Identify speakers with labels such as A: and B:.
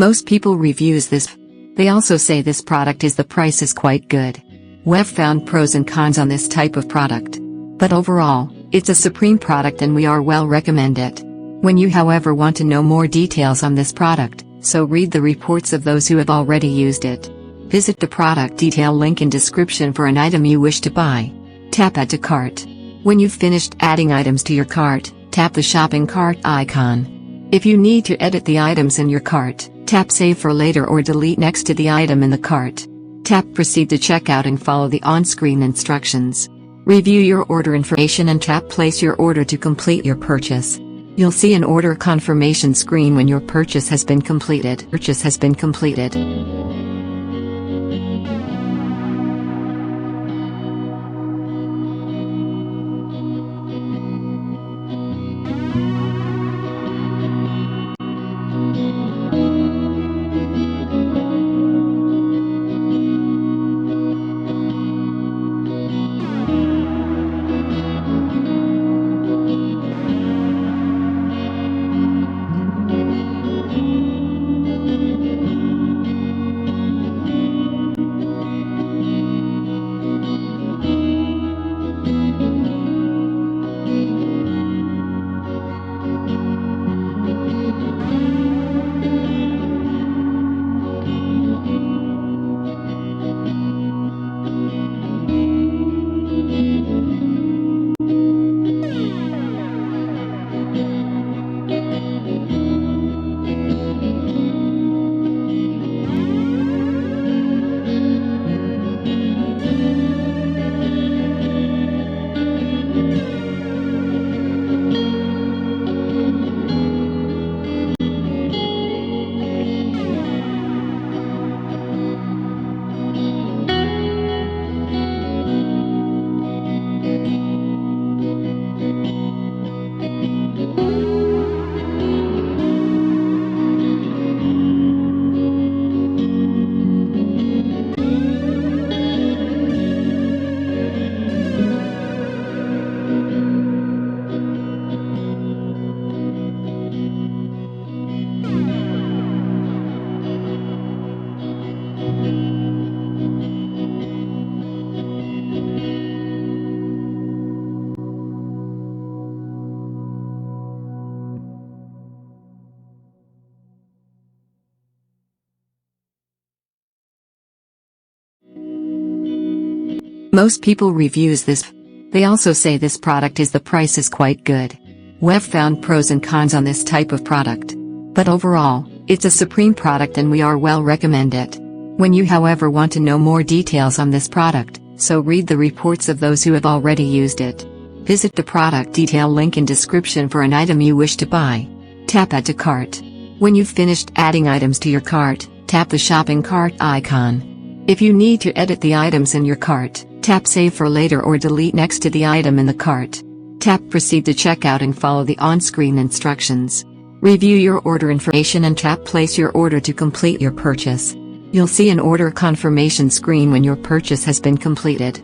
A: Most people reviews this. They also say this product is the price is quite good. We've found pros and cons on this type of product. But overall, it's a supreme product and we are well recommend it. When you however want to know more details on this product, so read the reports of those who have already used it. Visit the product detail link in description for an item you wish to buy. Tap Add to Cart. When you've finished adding items to your cart, tap the shopping cart icon. If you need to edit the items in your cart, tap Save for later or delete next to the item in the cart. Tap Proceed to checkout and follow the on-screen instructions. Review your order information and tap Place your order to complete your purchase. You'll see an order confirmation screen when your purchase has been completed. Most people reviews this. They also say this product is the price is quite good. We've found pros and cons on this type of product. But overall, it's a supreme product and we are well recommend it. When you however want to know more details on this product, so read the reports of those who have already used it. Visit the product detail link in description for an item you wish to buy. Tap Add to Cart. When you've finished adding items to your cart, tap the shopping cart icon. If you need to edit the items in your cart, tap Save for later or delete next to the item in the cart. Tap Proceed to checkout and follow the on-screen instructions. Review your order information and tap Place your order to complete your purchase. You'll see an order confirmation screen when your purchase has been completed.